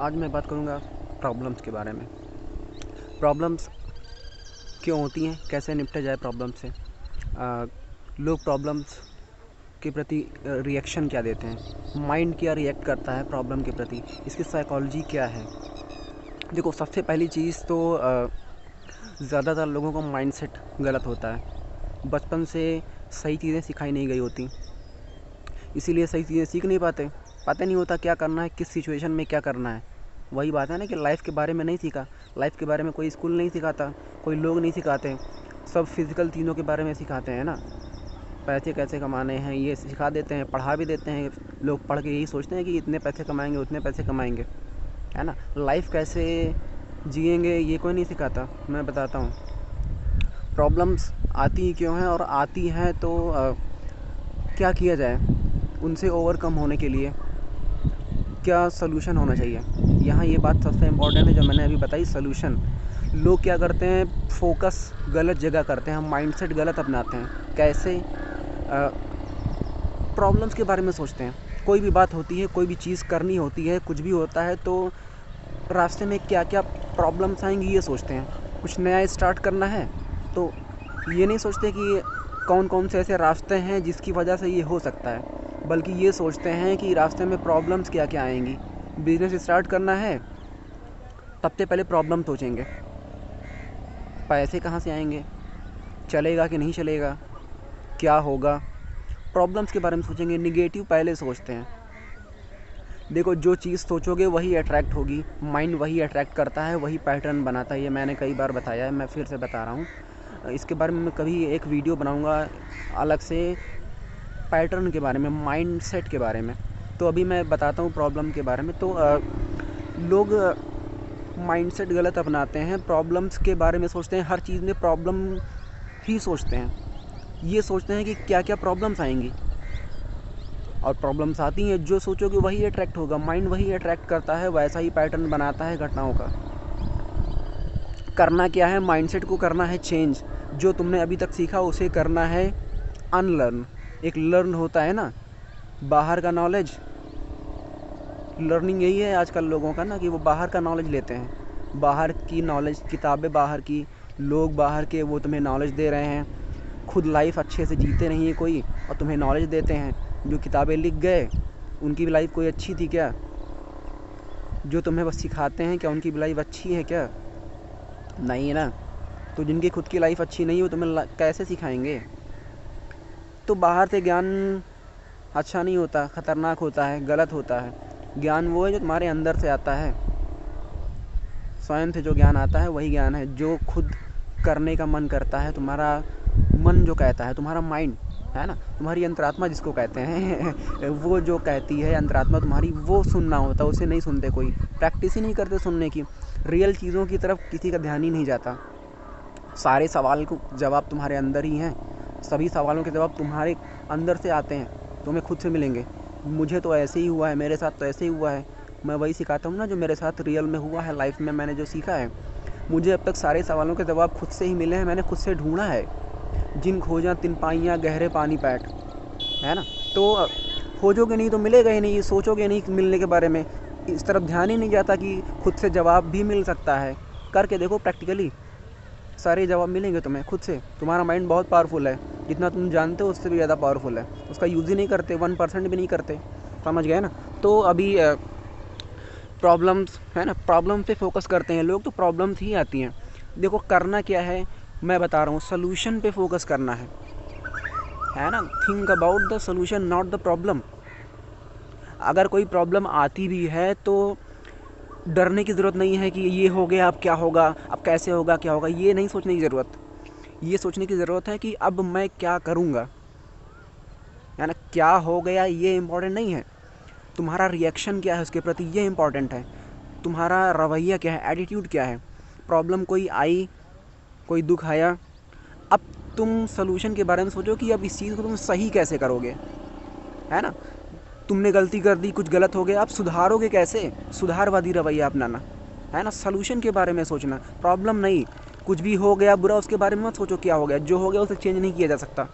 आज मैं बात करूँगा प्रॉब्लम्स के बारे में। प्रॉब्लम्स क्यों होती हैं, कैसे निपटा जाए प्रॉब्लम से। लोग प्रॉब्लम्स के प्रति रिएक्शन क्या देते हैं, माइंड क्या रिएक्ट करता है प्रॉब्लम के प्रति, इसकी साइकोलॉजी क्या है। देखो, सबसे पहली चीज़ तो ज़्यादातर लोगों का माइंडसेट गलत होता है। बचपन से सही चीज़ें सिखाई नहीं गई होती, इसीलिए सही चीज़ें सीख नहीं पाते। पता नहीं होता क्या करना है, किस सिचुएशन में क्या करना है। वही बात है ना कि लाइफ के बारे में नहीं सीखा। लाइफ के बारे में कोई स्कूल नहीं सिखाता, कोई लोग नहीं सिखाते। सब फिज़िकल चीज़ों के बारे में सिखाते हैं ना। पैसे कैसे कमाने हैं ये सिखा देते हैं, पढ़ा भी देते हैं। लोग पढ़ के यही सोचते हैं कि इतने पैसे कमाएंगे, उतने पैसे कमाएंगे, है ना। लाइफ कैसे जिएंगे ये कोई नहीं सिखाता। मैं बताता हूँ प्रॉब्लम्स आती ही क्यों हैं, और आती हैं तो क्या किया जाए उनसे ओवरकम होने के लिए, क्या सलूशन होना चाहिए। यहाँ ये बात सबसे इम्पोर्टेंट है जो मैंने अभी बताई, सलूशन। लोग क्या करते हैं, फोकस गलत जगह करते हैं, माइंडसेट गलत अपनाते हैं। कैसे? प्रॉब्लम्स के बारे में सोचते हैं। कोई भी बात होती है, कोई भी चीज़ करनी होती है, कुछ भी होता है तो रास्ते में क्या क्या प्रॉब्लम्स आएंगी ये सोचते हैं। कुछ नया स्टार्ट करना है तो ये नहीं सोचते कि कौन कौन से ऐसे रास्ते हैं जिसकी वजह से ये हो सकता है, बल्कि ये सोचते हैं कि रास्ते में प्रॉब्लम्स क्या क्या आएंगी। बिज़नेस स्टार्ट करना है, सबसे पहले प्रॉब्लम सोचेंगे, पैसे कहाँ से आएंगे, चलेगा कि नहीं चलेगा, क्या होगा। प्रॉब्लम्स के बारे में सोचेंगे, निगेटिव पहले सोचते हैं। देखो, जो चीज़ सोचोगे वही अट्रैक्ट होगी, माइंड वही अट्रैक्ट करता है, वही पैटर्न बनाता है। ये मैंने कई बार बताया है, मैं फिर से बता रहा हूँ। इसके बारे में मैं कभी एक वीडियो बनाऊँगा अलग से, पैटर्न के बारे में, माइंडसेट के बारे में। तो अभी मैं बताता हूँ प्रॉब्लम के बारे में। तो लोग माइंडसेट गलत अपनाते हैं, प्रॉब्लम्स के बारे में सोचते हैं, हर चीज़ में प्रॉब्लम ही सोचते हैं। ये सोचते हैं कि क्या क्या प्रॉब्लम्स आएंगी, और प्रॉब्लम्स आती हैं, जो सोचोगे वही अट्रैक्ट होगा, माइंड वही अट्रैक्ट करता है, वैसा ही पैटर्न बनाता है घटनाओं का। करना क्या है, माइंडसेट को करना है चेंज। जो तुमने अभी तक सीखा उसे करना है अनलर्न। एक लर्न होता है ना, बाहर का नॉलेज। लर्निंग यही है आजकल लोगों का ना, कि वो बाहर का नॉलेज लेते हैं, बाहर की नॉलेज, किताबें बाहर की, लोग बाहर के, वो तुम्हें नॉलेज दे रहे हैं। खुद लाइफ अच्छे से जीते नहीं है कोई, और तुम्हें नॉलेज देते हैं। जो किताबें लिख गए उनकी भी लाइफ कोई अच्छी थी क्या? जो तुम्हें बस सिखाते हैं क्या उनकी भी लाइफ अच्छी है क्या? नहीं है ना। तो जिनकी खुद की लाइफ अच्छी नहीं हो तुम्हें कैसे सिखाएंगे? तो बाहर से ज्ञान अच्छा नहीं होता, ख़तरनाक होता है, गलत होता है। ज्ञान वो है जो तुम्हारे अंदर से आता है, स्वयं से जो ज्ञान आता है वही ज्ञान है। जो खुद करने का मन करता है, तुम्हारा मन जो कहता है, तुम्हारा माइंड है ना, तुम्हारी अंतरात्मा जिसको कहते हैं वो जो कहती है अंतरात्मा तुम्हारी, वो सुनना होता है। उसे नहीं सुनते, कोई प्रैक्टिस ही नहीं करते सुनने की। रियल चीज़ों की तरफ किसी का ध्यान ही नहीं जाता। सारे सवाल को जवाब तुम्हारे अंदर ही हैं, सभी सवालों के जवाब तुम्हारे अंदर से आते हैं, तुम्हें खुद से मिलेंगे। मुझे तो ऐसे ही हुआ है, मेरे साथ तो ऐसे ही हुआ है। मैं वही सिखाता हूँ ना जो मेरे साथ रियल में हुआ है, लाइफ में मैंने जो सीखा है। मुझे अब तक सारे सवालों के जवाब खुद से ही मिले हैं, मैंने खुद से ढूंढा है। जिन खोजा तिन पाइयाँ गहरे पानी पैठ, है ना। तो खोजोगे नहीं तो मिलेगा ही नहीं, सोचोगे नहीं मिलने के बारे में, इस तरफ ध्यान ही नहीं जाता कि खुद से जवाब भी मिल सकता है। करके देखो प्रैक्टिकली, सारे जवाब मिलेंगे तुम्हें खुद से। तुम्हारा माइंड बहुत पावरफुल है, जितना तुम जानते हो उससे भी ज़्यादा पावरफुल है। उसका यूज़ ही नहीं करते, 1% भी नहीं करते। समझ गए ना। तो अभी प्रॉब्लम्स है ना, प्रॉब्लम पे फोकस करते हैं लोग तो प्रॉब्लम्स ही आती हैं। देखो, करना क्या है मैं बता रहा हूँ, सलूशन पे फोकस करना है ना। Think about the solution, not the problem. अगर कोई प्रॉब्लम आती भी है तो डरने की ज़रूरत नहीं है कि ये हो गया अब क्या होगा, अब कैसे होगा, क्या होगा, ये नहीं सोचने की ज़रूरत। ये सोचने की ज़रूरत है कि अब मैं क्या करूँगा, है ना। क्या हो गया ये इम्पोर्टेंट नहीं है, तुम्हारा रिएक्शन क्या है उसके प्रति, ये इम्पोर्टेंट है। तुम्हारा रवैया क्या है, एटीट्यूड क्या है। प्रॉब्लम कोई आई, कोई दुख आया, अब तुम सलूशन के बारे में सोचो कि अब इस चीज़ को तुम सही कैसे करोगे, है ना। तुमने गलती कर दी, कुछ गलत हो गया, अब सुधारोगे कैसे, सुधारवादी रवैया अपनाना, है ना। सलूशन के बारे में सोचना, प्रॉब्लम नहीं। कुछ भी हो गया बुरा उसके बारे में मत सोचो क्या हो गया, जो हो गया उसे चेंज नहीं किया जा सकता।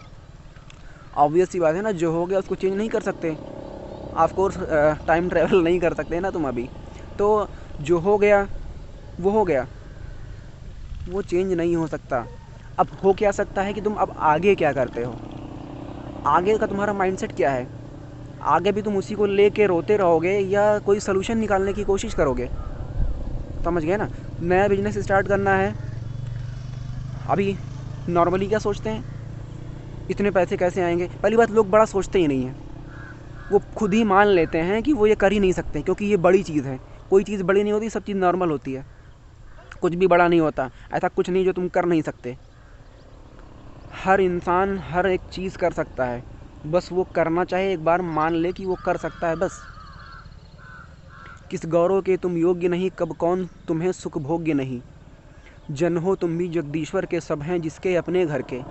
ऑब्वियस सी बात है ना, जो हो गया उसको चेंज नहीं कर सकते। ऑफ कोर्स टाइम ट्रैवल नहीं कर सकते ना तुम अभी, तो जो हो गया वो हो गया, वो चेंज नहीं हो सकता। अब हो क्या सकता है कि तुम अब आगे क्या करते हो, आगे का तुम्हारा माइंडसेट क्या है। आगे भी तुम उसी को लेके रोते रहोगे या कोई सलूशन निकालने की कोशिश करोगे। समझ गए ना। नया बिजनेस स्टार्ट करना है, अभी नॉर्मली क्या सोचते हैं, इतने पैसे कैसे आएंगे। पहली बात, लोग बड़ा सोचते ही नहीं हैं, वो खुद ही मान लेते हैं कि वो ये कर ही नहीं सकते, क्योंकि ये बड़ी चीज़ है। कोई चीज़ बड़ी नहीं होती, सब चीज़ नॉर्मल होती है। कुछ भी बड़ा नहीं होता, ऐसा कुछ नहीं जो तुम कर नहीं सकते। हर इंसान हर एक चीज़ कर सकता है, बस वो करना चाहे, एक बार मान ले कि वो कर सकता है बस। किस गौरव के तुम योग्य नहीं, कब कौन तुम्हें सुख भोग्य नहीं। जन हो तुम भी जगदीश्वर के, सब हैं जिसके अपने घर के।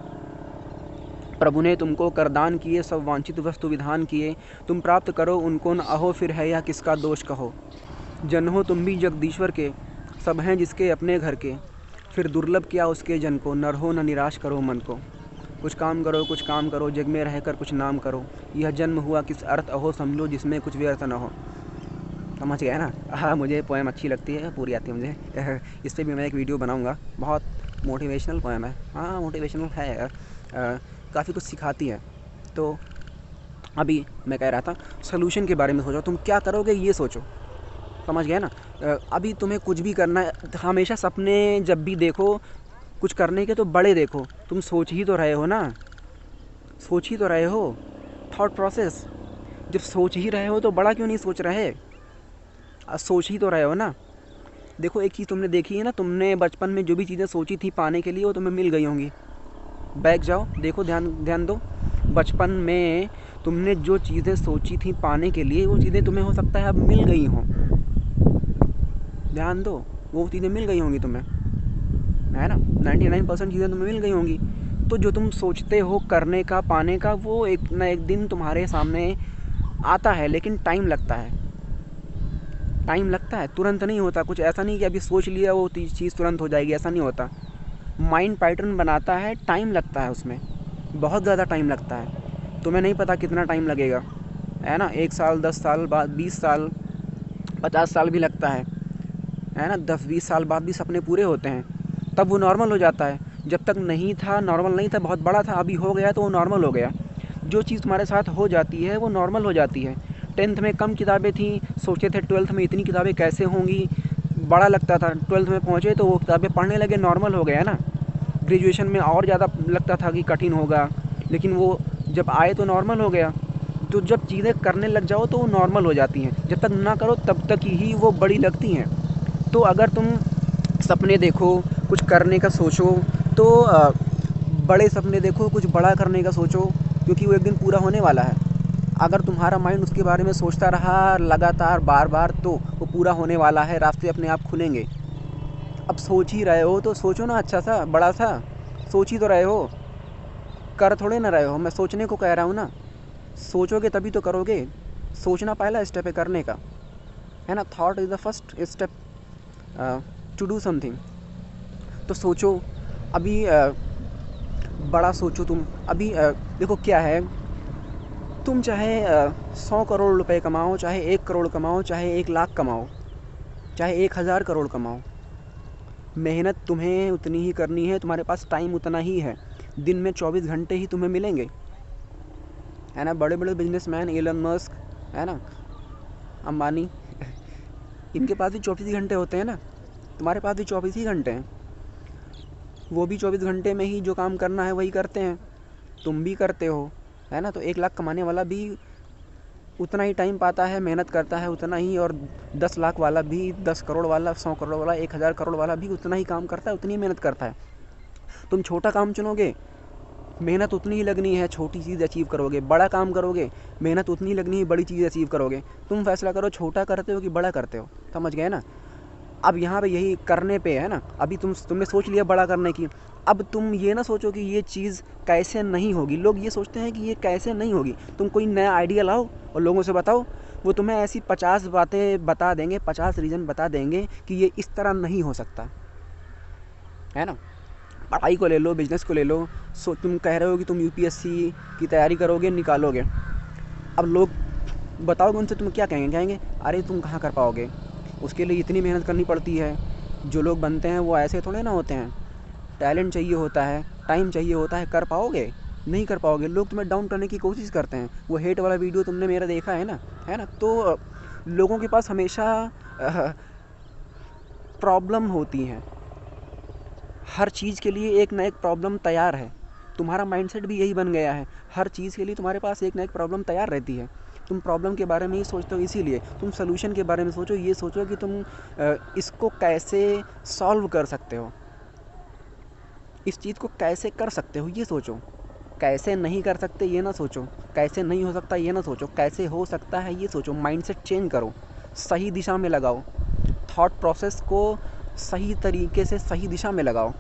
प्रभु ने तुमको करदान किए, सब वांछित वस्तु विधान किए। तुम प्राप्त करो उनको न अहो, फिर है या किसका दोष कहो। जन हो तुम भी जगदीश्वर के, सब हैं जिसके अपने घर के। फिर दुर्लभ क्या उसके जन को, नर हो न निराश करो मन को। कुछ काम करो, जग में रहकर कुछ नाम करो। यह जन्म हुआ किस अर्थ अहो, समझो जिसमें कुछ व्यर्थ न हो। समझ गया ना। हाँ, मुझे पोएम अच्छी लगती है, पूरी आती है मुझे। इस पर भी मैं एक वीडियो बनाऊँगा। बहुत मोटिवेशनल पोएम है। हाँ, मोटिवेशनल है यार, काफ़ी कुछ सिखाती है। तो अभी मैं कह रहा था सलूशन के बारे में सोचो, तुम क्या करोगे ये सोचो। समझ गए ना। अभी तुम्हें कुछ भी करना है, हमेशा सपने जब भी देखो कुछ करने के तो बड़े देखो। तुम सोच ही तो रहे हो ना, सोच ही तो रहे हो। थॉट प्रोसेस, जब सोच ही रहे हो तो बड़ा क्यों नहीं सोच रहे। सोच ही तो रहे हो ना। देखो, एक चीज़ तुमने देखी है ना, तुमने बचपन में जो भी चीज़ें सोची थी पाने के लिए वो तुम्हें मिल गई होंगी। बैक जाओ, देखो, ध्यान दो। बचपन में तुमने जो चीज़ें सोची थी पाने के लिए, वो चीज़ें तुम्हें हो सकता है अब मिल गई हों। ध्यान दो, वो चीज़ें मिल गई होंगी तुम्हें, है ना। 99% चीज़ें तुम्हें मिल गई होंगी। तो जो तुम सोचते हो करने का, पाने का, वो एक ना एक दिन तुम्हारे सामने आता है, लेकिन टाइम लगता है। टाइम लगता है, तुरंत नहीं होता। कुछ ऐसा नहीं कि अभी सोच लिया वो चीज़ तुरंत हो जाएगी, ऐसा नहीं होता। माइंड पैटर्न बनाता है, टाइम लगता है उसमें, बहुत ज़्यादा टाइम लगता है। तुम्हें नहीं पता कितना टाइम लगेगा, है ना। 1 साल, 10 साल बाद, 20 साल, 50 साल भी लगता है ना। 10-20 साल बाद भी सपने पूरे होते हैं, तब वो नॉर्मल हो जाता है। जब तक नहीं था, नॉर्मल नहीं था, बहुत बड़ा था, अभी हो गया तो वो नॉर्मल हो गया। जो चीज़ तुम्हारे साथ हो जाती है वो नॉर्मल हो जाती है। 10th में कम किताबें थी, सोचते थे 12th में इतनी किताबें कैसे होंगी, बड़ा लगता था। 12th में पहुँचे तो वो किताबें पढ़ने लगे, नॉर्मल हो गया ना। ग्रेजुएशन में और ज़्यादा लगता था कि कठिन होगा, लेकिन वो जब आए तो नॉर्मल हो गया। तो जब चीज़ें करने लग जाओ तो वो नॉर्मल हो जाती हैं, जब तक ना करो तब तक ही वो बड़ी लगती हैं। तो अगर तुम सपने देखो, कुछ करने का सोचो, तो बड़े सपने देखो, कुछ बड़ा करने का सोचो, क्योंकि वो एक दिन पूरा होने वाला है। अगर तुम्हारा माइंड उसके बारे में सोचता रहा लगातार बार बार, तो वो पूरा होने वाला है, रास्ते अपने आप खुलेंगे। अब सोच ही रहे हो तो सोचो ना, अच्छा सा, बड़ा सा। सोच ही तो रहे हो, कर थोड़े ना रहे हो। मैं सोचने को कह रहा हूँ ना, सोचोगे तभी तो करोगे। सोचना पहला स्टेप है करने का, है ना। Thought is the first step to do something. तो सोचो अभी, बड़ा सोचो तुम अभी। देखो क्या है, तुम चाहे 100 करोड़ रुपए कमाओ, चाहे 1 करोड़ कमाओ, चाहे 1 लाख कमाओ, चाहे 1000 करोड़ कमाओ, मेहनत तुम्हें उतनी ही करनी है। तुम्हारे पास टाइम उतना ही है, दिन में 24 घंटे ही तुम्हें मिलेंगे, है ना। बड़े बड़े बिजनेसमैन, एलन मस्क, है ना, अंबानी, इनके पास भी 24 घंटे होते हैं ना। तुम्हारे पास भी 24 ही घंटे हैं। वो भी 24 घंटे में ही जो काम करना है वही करते हैं, तुम भी करते हो, है ना। तो 1 लाख कमाने वाला भी उतना ही टाइम पाता है, मेहनत करता है उतना ही, और 10 लाख वाला भी, 10 करोड़ वाला, 100 करोड़ वाला, 1000 करोड़ वाला भी उतना ही काम करता है, उतनी ही मेहनत करता है। तुम छोटा काम चुनोगे, मेहनत उतनी ही लगनी है, छोटी चीज़ अचीव करोगे। बड़ा काम करोगे, मेहनत उतनी ही लगनी है, बड़ी चीज़ अचीव करोगे। तुम फैसला करो, छोटा करते हो कि बड़ा करते हो। समझ गए ना। अब यहाँ पे यही करने पे है ना। अभी तुमने सोच लिया बड़ा करने की, अब तुम ये ना सोचो कि ये चीज़ कैसे नहीं होगी। लोग ये सोचते हैं कि ये कैसे नहीं होगी। तुम कोई नया आइडिया लाओ और लोगों से बताओ, वो तुम्हें ऐसी 50 बातें बता देंगे, 50 रीज़न बता देंगे कि ये इस तरह नहीं हो सकता, है ना। पढ़ाई को ले लो, बिजनेस को ले लो। तुम कह रहे हो कि तुम यूपीएससी की तैयारी करोगे, निकालोगे। अब लोग बताओगे उनसे, तुम क्या कहेंगे, अरे तुम कहाँ कर पाओगे, उसके लिए इतनी मेहनत करनी पड़ती है। जो लोग बनते हैं वो ऐसे थोड़े ना होते हैं। टैलेंट चाहिए होता है, टाइम चाहिए होता है। कर पाओगे? नहीं कर पाओगे। लोग तुम्हें डाउन करने की कोशिश करते हैं। वो हेट वाला वीडियो तुमने मेरा देखा है ना, है ना? तो लोगों के पास हमेशा प्रॉब्लम होती हैं। हर चीज़ के लिए एक ना एक प्रॉब्लम तैयार है। तुम्हारा माइंडसेट भी यही बन गया है। हर चीज़ के लिए तुम्हारे पास एक ना एक प्रॉब्लम तैयार रहती है। तुम प्रॉब्लम के बारे में ही सोचते हो, इसीलिए तुम सॉल्यूशन के बारे में सोचो। ये सोचो कि तुम इसको कैसे सॉल्व कर सकते हो, इस चीज़ को कैसे कर सकते हो, ये सोचो। कैसे नहीं कर सकते ये ना सोचो, कैसे नहीं हो सकता ये ना सोचो, कैसे हो सकता है ये सोचो। माइंडसेट चेंज करो, सही दिशा में लगाओ, थॉट प्रोसेस को सही तरीके से सही दिशा में लगाओ,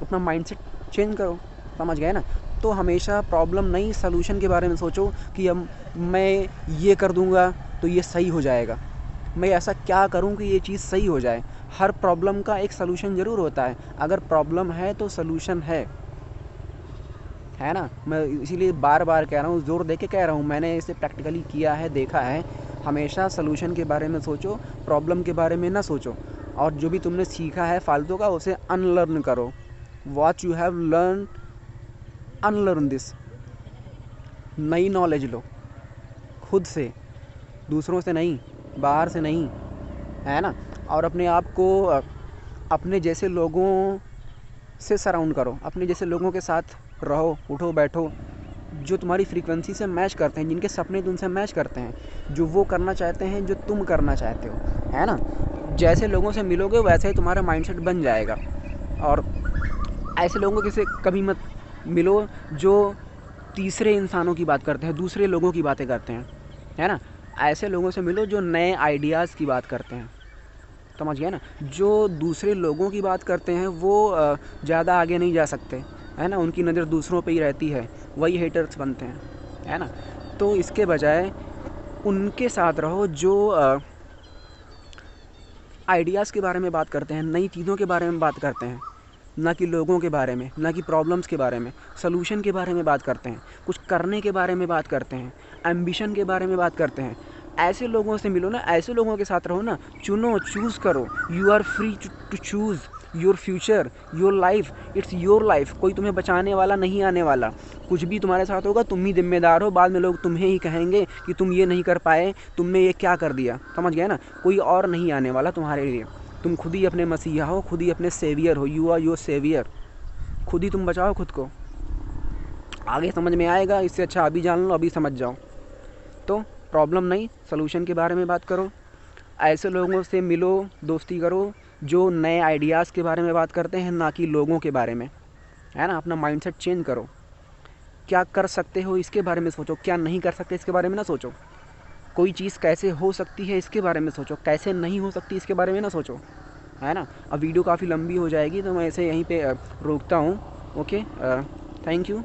अपना माइंडसेट चेंज करो। समझ गए ना? तो हमेशा प्रॉब्लम नहीं, सॉल्यूशन के बारे में सोचो कि अब मैं ये कर दूंगा तो ये सही हो जाएगा, मैं ऐसा क्या करूं कि ये चीज़ सही हो जाए। हर प्रॉब्लम का एक सॉल्यूशन ज़रूर होता है। अगर प्रॉब्लम है तो सॉल्यूशन है ना? मैं इसीलिए बार बार कह रहा हूँ, ज़ोर दे के कह रहा हूँ, मैंने इसे प्रैक्टिकली किया है, देखा है। हमेशा सॉल्यूशन के बारे में सोचो, प्रॉब्लम के बारे में ना सोचो। और जो भी तुमने सीखा है फालतू का, उसे अनलर्न करो। What you have learn, unlearn this. नई नॉलेज लो, खुद से, दूसरों से नहीं, बाहर से नहीं, है ना? और अपने आप को अपने जैसे लोगों से सराउंड करो, अपने जैसे लोगों के साथ रहो, उठो बैठो, जो तुम्हारी फ्रीक्वेंसी से मैच करते हैं, जिनके सपने तुमसे मैच करते हैं, जो वो करना चाहते हैं जो तुम करना चाहते हो, है ना? जैसे लोगों से मिलोगे वैसे ही तुम्हारा माइंडसेट बन जाएगा। और ऐसे लोगों से कभी मत मिलो जो तीसरे इंसानों की बात करते हैं, दूसरे लोगों की बातें करते हैं, है ना? ऐसे लोगों से मिलो जो नए आइडियाज़ की बात करते हैं। समझ गए ना? जो दूसरे लोगों की बात करते हैं वो ज़्यादा आगे नहीं जा सकते, है ना? उनकी नज़र दूसरों पे ही रहती है, वही हेटर्स बनते हैं, है ना? तो इसके बजाय उनके साथ रहो जो आइडियाज़ के बारे में बात करते हैं, नई चीज़ों के बारे में बात करते हैं, ना कि लोगों के बारे में, ना कि प्रॉब्लम्स के बारे में। सॉल्यूशन के बारे में बात करते हैं, कुछ करने के बारे में बात करते हैं, एम्बिशन के बारे में बात करते हैं। ऐसे लोगों से मिलो ना, ऐसे लोगों के साथ रहो ना। चुनो, चूज़ करो। You are free to choose your future, your life. It's your life. कोई तुम्हें बचाने वाला नहीं आने वाला। कुछ भी तुम्हारे साथ होगा तुम ही जिम्मेदार हो। बाद में लोग तुम्हें ही कहेंगे कि तुम ये नहीं कर पाए, तुमने ये क्या कर दिया। समझ गए ना? कोई और नहीं आने वाला तुम्हारे लिए। तुम खुद ही अपने मसीहा हो, खुद ही अपने सेवियर हो। You are your saviour. खुद ही तुम बचाओ खुद को। आगे समझ में आएगा, इससे अच्छा अभी जान लो, अभी समझ जाओ। तो प्रॉब्लम नहीं, सॉल्यूशन के बारे में बात करो। ऐसे लोगों से मिलो, दोस्ती करो जो नए आइडियाज़ के बारे में बात करते हैं, ना कि लोगों के बारे में, है ना? अपना माइंडसेट चेंज करो। क्या कर सकते हो इसके बारे में सोचो, क्या नहीं कर सकते इसके बारे में ना सोचो। कोई चीज़ कैसे हो सकती है इसके बारे में सोचो, कैसे नहीं हो सकती इसके बारे में ना सोचो, है ना? अब वीडियो काफ़ी लंबी हो जाएगी तो मैं इसे यहीं पे रोकता हूँ। Okay, thank you.